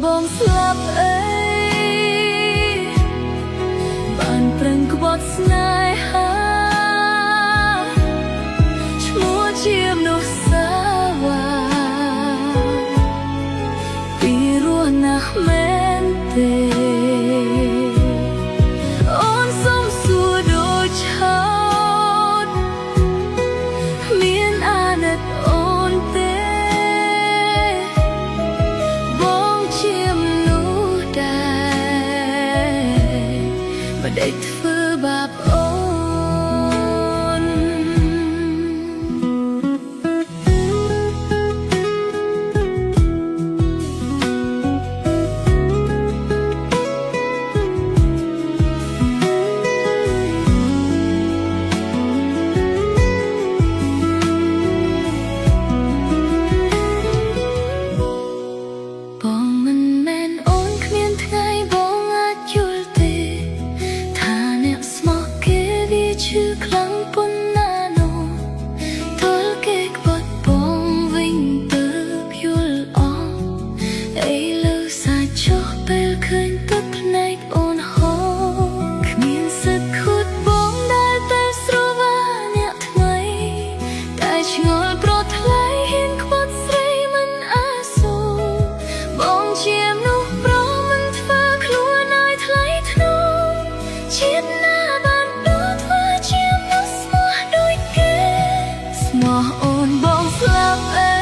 បងស្លាប់អីបានប្រឹងក្បត់ស្នេហាឈ្មោះជាមនុស្សសាវ៉ាពីរស់ណាស់មែនទេអូនសុំសួរដូចឆោតមានអាណិតអូនទេបងជាមនុស្សដែរមិនได้ធ្វើបាបអូនបងមិនមែនអូនគ្មានថ្ងៃបងអាចយល់ទេថាអ្នកស្មោះគេវាឈឺខ្លាំងប៉ុណ្ណានោះទល់គេក្បត់បងវិញទើបយល់អស់អីលើសាច់ចុះពេលឃើញទឹកភ្នែកអូនហូរគ្មានសិទ្ធិខូចបងដែលទៅស្រវាអ្នកថ្មីតែឆ្ងល់ប្រថ្លៃហ៊ានក្បត់ស្រីមិនអាសូរបងជាមនុស្សប្រមិនធ្វើខ្លួនឲ្យថ្លៃថ្នូរជាតិណាបានដូចធ្វើជាមនុស្សស្មោះដូចគេស្មោះអូនបងស្លាប់អី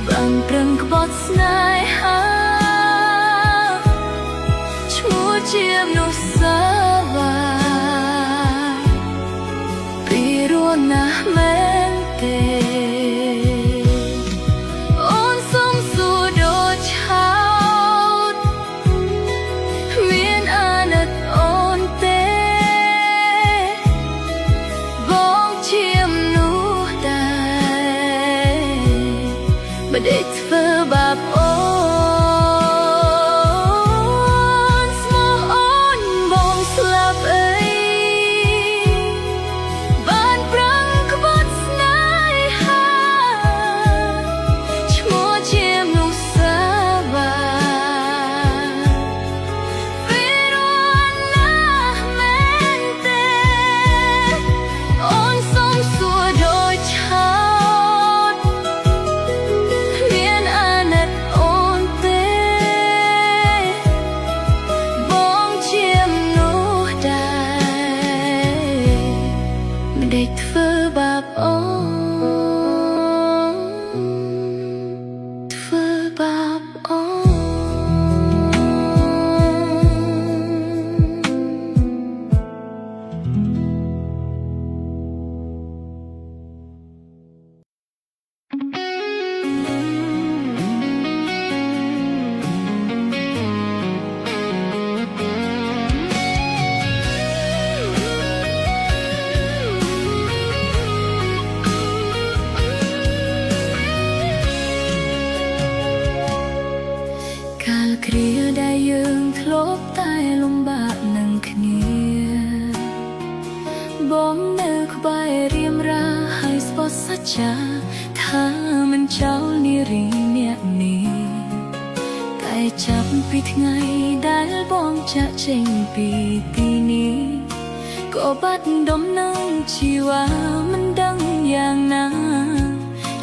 បានប្រឹងក្បត់ស្នេហាឈ្មោះជាមនុស្សសាវ៉ាពីរស់ណាស់មែនទេអូនសុំសួរដូចឆោតមានអាណិតអូនទេបងជាមនុស្សដែរមិនได้ធ្វើបាបអូនស្មោះអូនបងស្លាប់អីបានប្រឹងក្បត់ស្នេហាឈ្មោះជាមនុស្សសាវ៉ាពីរស់ណាស់មែនទេអូនសុំសួរដូចឆោតមានអាណិតអូនទេបងជាមនុស្សដែរមិនได้ធ្វើបាបអូនធ្វើបាបអូកាលគ្រាដែលយើងធ្លាប់តែលំបាកនឹងគ្នាបងនៅក្បែររៀមរាហើយស្បត់សច្ចាថាមិនចោលនារីអ្នកនេះតែចាប់ពីថ្ងៃដែលបងចាក់ចេញពីទីនេះក៏បាត់ដុំនឹងជីវ៉ាមិនដឹងយ៉ាងណា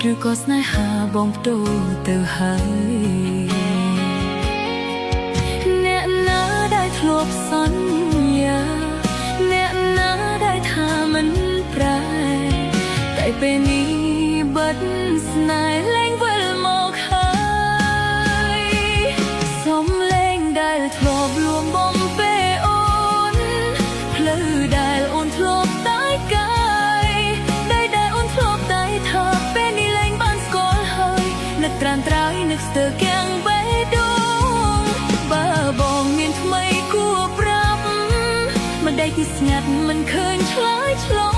ឬក៏ស្នេហាបងផ្ដូរទៅហើយអ្នកណាដែលធ្លាប់សន្យាអ្នកណាដែលថាមិនប្រែតែពេលនេះបិទស្នេហ៍លែងវិលមកហើយសំឡេងដែលធ្លាប់លួងបំពេលអូនផ្លូវដែលអូនធ្លាប់តែកាយដែលអូនធ្លាប់តែថាពេលនេះលែងបានស្គាល់ហើយនឹកត្រានត្រើយនឹកស្ទើរគាំងបេះដូងបើបងមានថ្មីគួរប្រាប់មិនដេកទីស្ងាត់មិនឃើញឆ្លើយឆ្លង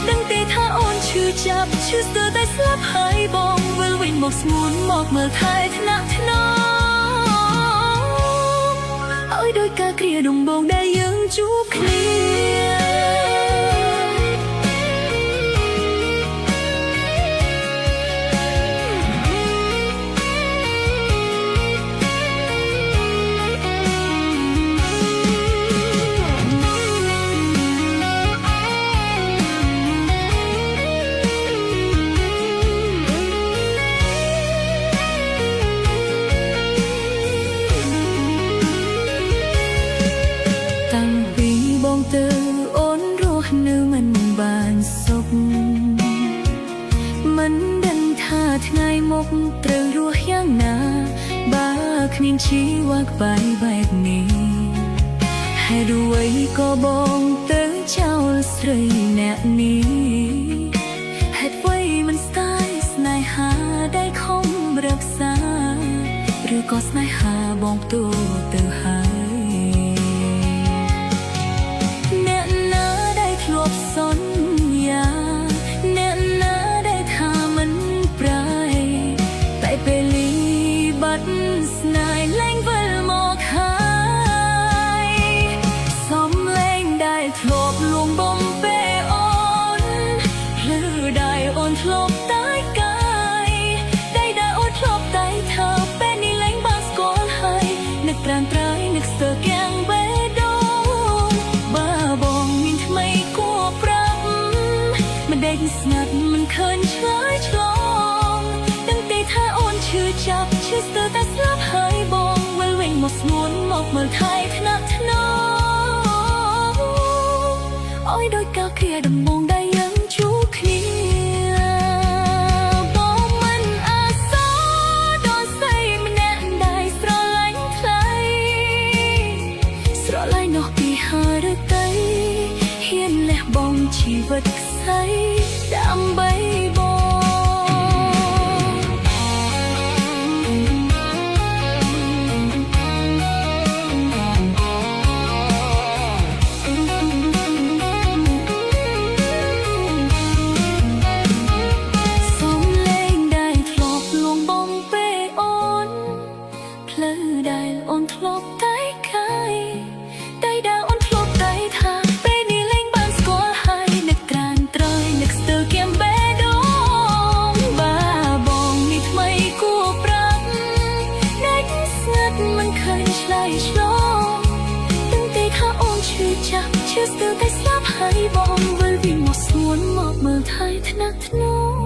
ដឹងទេថាអូនឈឺចាប់ឈឺស្ទើរតែស្លាប់ហើយបងវិលវិញមកស្ងួនមកមើលថែថ្នាក់ថ្នមឲ្យដោយការគ្រាដំបូងដែលយើងជួបគ្នា ។ ថាថ្ងៃមុខត្រូវរស់យ៉ាងណាបើគ្មានជីវៈក្បែរបែបនេះហេតុអ្វីក៏បងទៅចោលស្រីអ្នកនេះហេតុអ្វីមិនស្ដាយស្នេហាដែលខំរក្សាឬក៏ស្នេហាបងផ្ទូទៅហើយអ្នកណាដែលធ្លាប់សន្យាអ្នកណាដែលថាមិនប្រែតែពេលលីបាត់ស្នេហ៍លែងវិលមកហើយសំឡេងដែលធ្លាប់លួងបំពេអូនភ្លឺដែលអូនធ្លាប់តែកាយដែលអូនធ្លាប់តែធ្វើពេលនេះលែងបានស្គាល់ហើយនឹកប្រានត្រៃនឹកស្ទើរទាំងបេះដូងបើបងមានថ្មីគួរប្រាប់មិនដេកស្ងាត់មិនឃើញឆ្លើយឆ្លងដឹងទេថាអូនឈឺចាប់ឈឺស្ទើរតែស្លាប់ហើយបងវិលវិញមកស្ងួនមកមើលថែថ្នាក់ថ្នមអើយដោយកាលគ្រាដំបងដែលយើងជួបគ្នាបងមិនអាសាដល់ស្អីម្នាក់ដែលស្រឡាញ់ថ្លៃស្រឡាញ់នោះពីហើយឬទៅហ៊ានលះបង់ជីវិតខ្សែដើម្បីបងអូនធ្លាប់តែកាយតែដែលអូនធ្លាប់តែថាពេលនេះលែងបានស្គាល់ហើយនឹកក្រានត្រយនឹកស្ទើរគៀមបេះដូងបាបងនេះថ្មីគួរប្រាប់នឹកស្ងាត់មិនឃើញឆ្លើយឆ្លងដឹងទេថាអូនឈឺចាប់ឈឺស្ទើរតែស្លាប់ហើយបងវិលវិញមកស្ងួនមកមើលថែថ្នាក់ថ្នម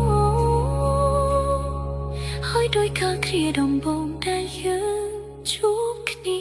ហើយដោយកាលគ្រាដំបងដែលយើងជួបគ្នា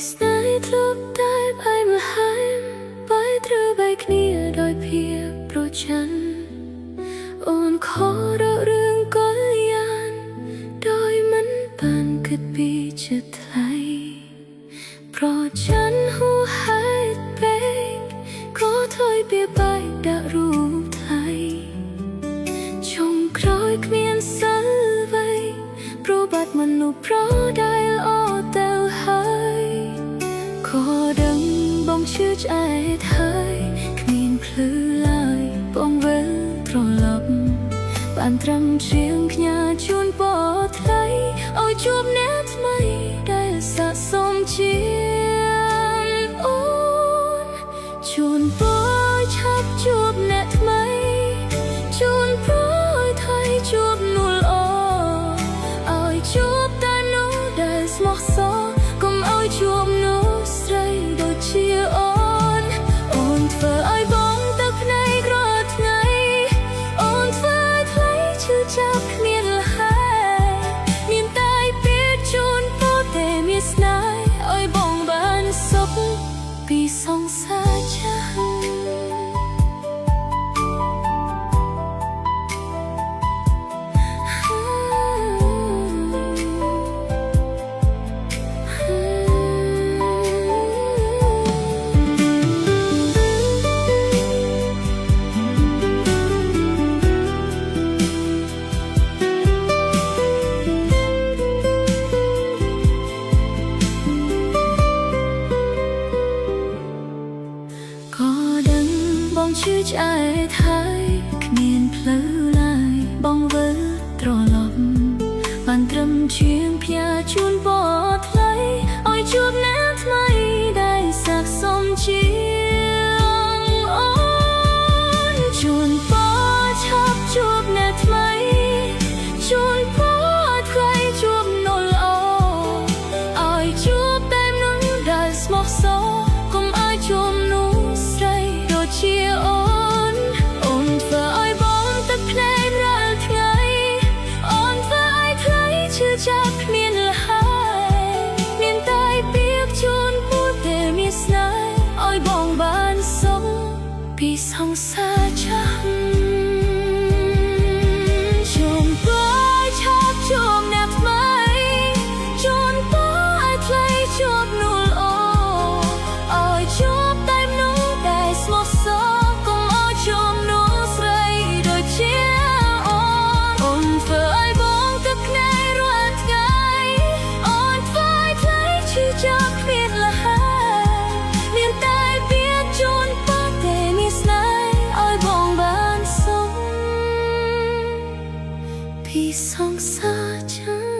ស្នេហ៍ធ្លាប់តែបែកមកហើយបែកត្រូវបែកគ្នាដោយភាពប្រច័ណ្ឌអូនខររករឿងកលយានដោយមិនបានគិតពីចិត្តថ្លៃប្រច័ណ្ឌហួហេតុពេកក៏ថយពីបែកដាក់រូបថ្លៃចុងក្រោយគ្មានសិលអ្វីព្រោះបាត់មនុស្សប្រដែលអត់ទៅហើយក៏ដឹងបងឈឺឆ្អែតហើយគ្មានភ្លឺឡើយបងវិលត្រឡប់បានត្រឹមជាងផ្ញើជូនពរថ្លៃឲ្យជួបអ្នកថ្មីដែលស័ក្តិសមជាងអូនជូនពរឆាប់ជួបអ្នកថ្មីជូនពរថៃជួបនួលអឲ្យជួបតែនោះដែលស្មោះសរកុំឲ្យជួបនោះស្រីដូចជាអូនធ្វើឲ្យបងទឹកភ្នែករាល់ថ្ងៃអូនធ្វើឲ្យថ្លៃឈឺចាប់គ្មានលហែមានតែពាក្យជូនពរតែមានស្នេហ៍ឲ្យបងបានសុខពីសង្សារចាស់ឈឺឆ្អែតហើយគ្មានផ្លូវឡើយបងវិលត្រឡប់បានត្រឹមជាងផ្ញើជូនពរថ្លៃឲ្យជួបអ្នកថ្មីដែលស័ក្តិសមជាងអូនជូនពរឆាប់ជួបអ្នកថ្មីជូនពរ ឈឺចាប់គ្មានលហើយមានតែពាក្យជូនពោលតែមានស្នេហ៍ឲ្យបងបានសុខពីសង្សារចាំសង្សារចាំ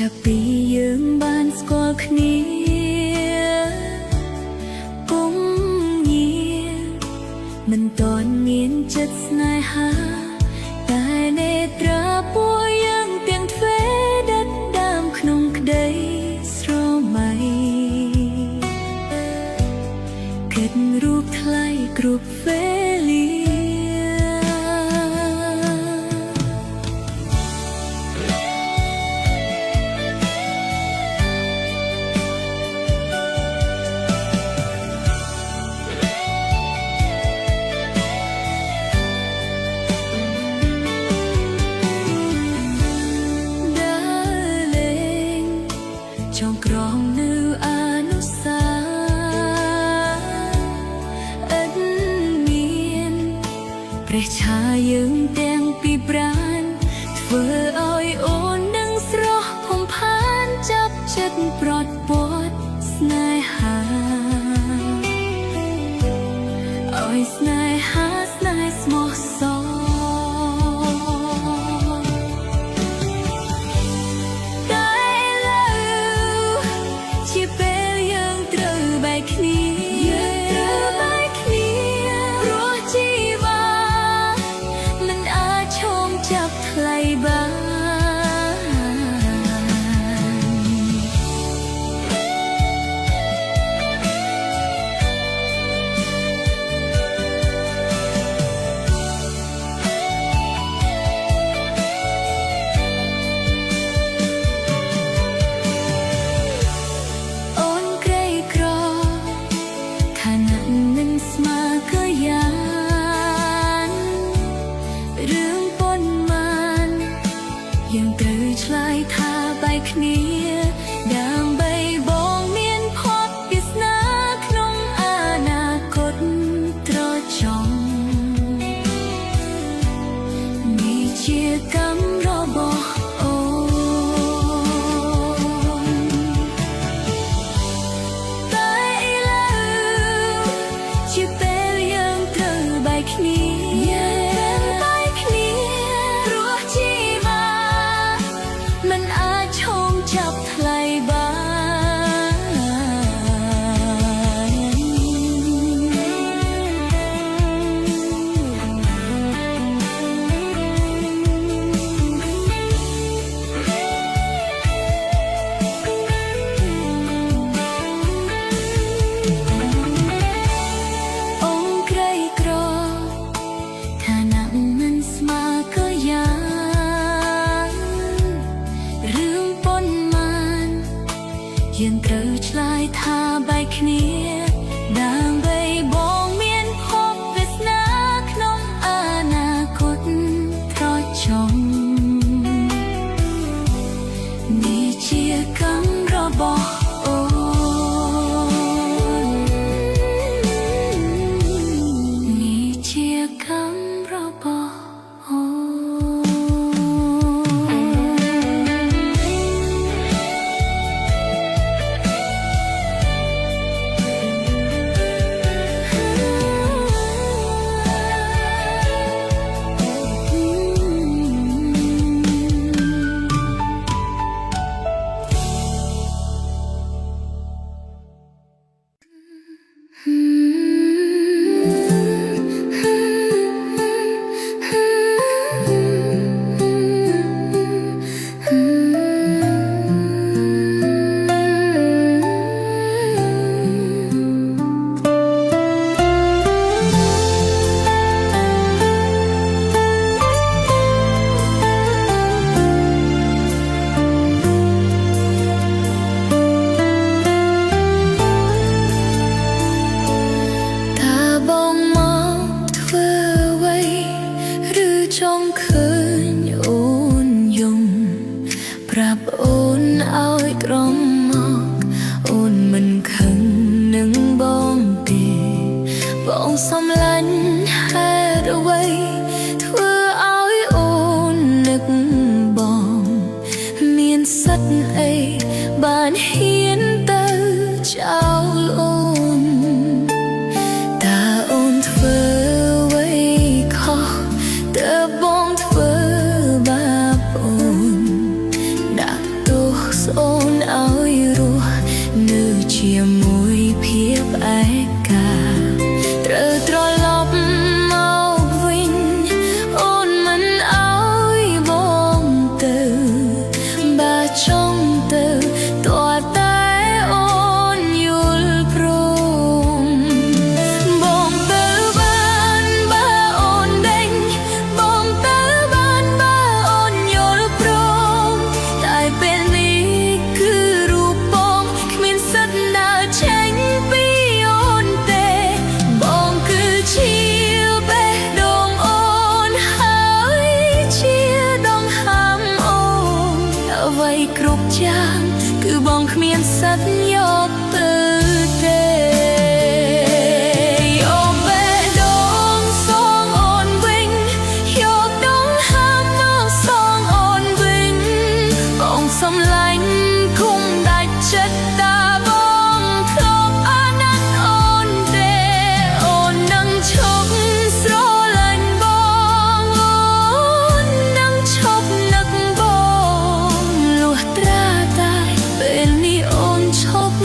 ចាប់ពីយើងបានស្គាល់គ្នាពុំងារមិនទាន់មានចិត្តស្នេហាតែនេត្រាពួកយើងទាំងទ្វេដិតដាមក្នុងក្តីស្រមៃគិតរូបថ្លៃគ្រប់វេលាចងក្រងនៅអនុស្សាវរីយ៍ឥតមានព្រះឆាយើងទាំងពីរប្រានធ្វើឲ្យអូននឹងស្រស់ភុំផានចាប់ចិត្តប្រត់ពត់ស្នេហាឲ្យស្នេហាស្នេហ៍ស្មោះសរចាប់ថ្លៃបានអូនក្រីក្រឋានៈមិនស្មើក៏យ៉ាងរឿងយើងត្រូវឆ្លើយថាបែកគ្នាដើម្បីបងមានភពវាសនាក្នុងអនាគតត្រចង់នេះជាកម្មរបស់អូនតែឥឡូវជាពេលយើងត្រូវបែកគ្នាមិនអាចឈោងចាប់ថ្លៃបានអូនក្រីក្រឋានៈមិនស្មើក៏យ៉ាងយើងត្រូវឆ្លើយថាបែកគ្នាដើម្បីបងមានភពវាសនាក្នុងអនាគតត្រចង់នេះជាកម្មរបស់អូន សំឡាញ់ហេតុអ្វីធ្វើឲ្យអូននឹកបងមានសិទ្ធិអីបានហ៊ានទៅចោលអូនតើអូនធ្វើអ្វីខុសតើបងធ្វើបាបអូនដាក់ទោសអូនឲ្យរស់នៅជាមួយភាពឯកាត្រូវត្រឡប់មកវិញអូនមិនឲ្យបងទៅបើចង់ទៅតើតែអូនយល់ព្រមបងទៅបានបើអូនដេញបងទៅបានបើអូនយល់ព្រមតែពេលនេះគឺរូបបងគ្មានសិទ្ធិដើរចេញពីអូនទេបងគឺជាបេះដូងអូនហើយជាដងហាមអូនអ្វីគ្រប់យ៉ាងគឺបងគ្មានសិទ្ធិយកទៅទេអូបេះដូងសងអូនវិញយកដងហាមមកសងអូនវិញបងសំឡាញ់គុំដាច់ចិត្តតាបងធ្លាប់អាណិតអូនទេអូននឹងឈប់ស្រឡាញ់បងអូននឹងឈប់នឹកបងលុះត្រាតែពេលនេះអូនឈប់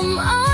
ôm ấp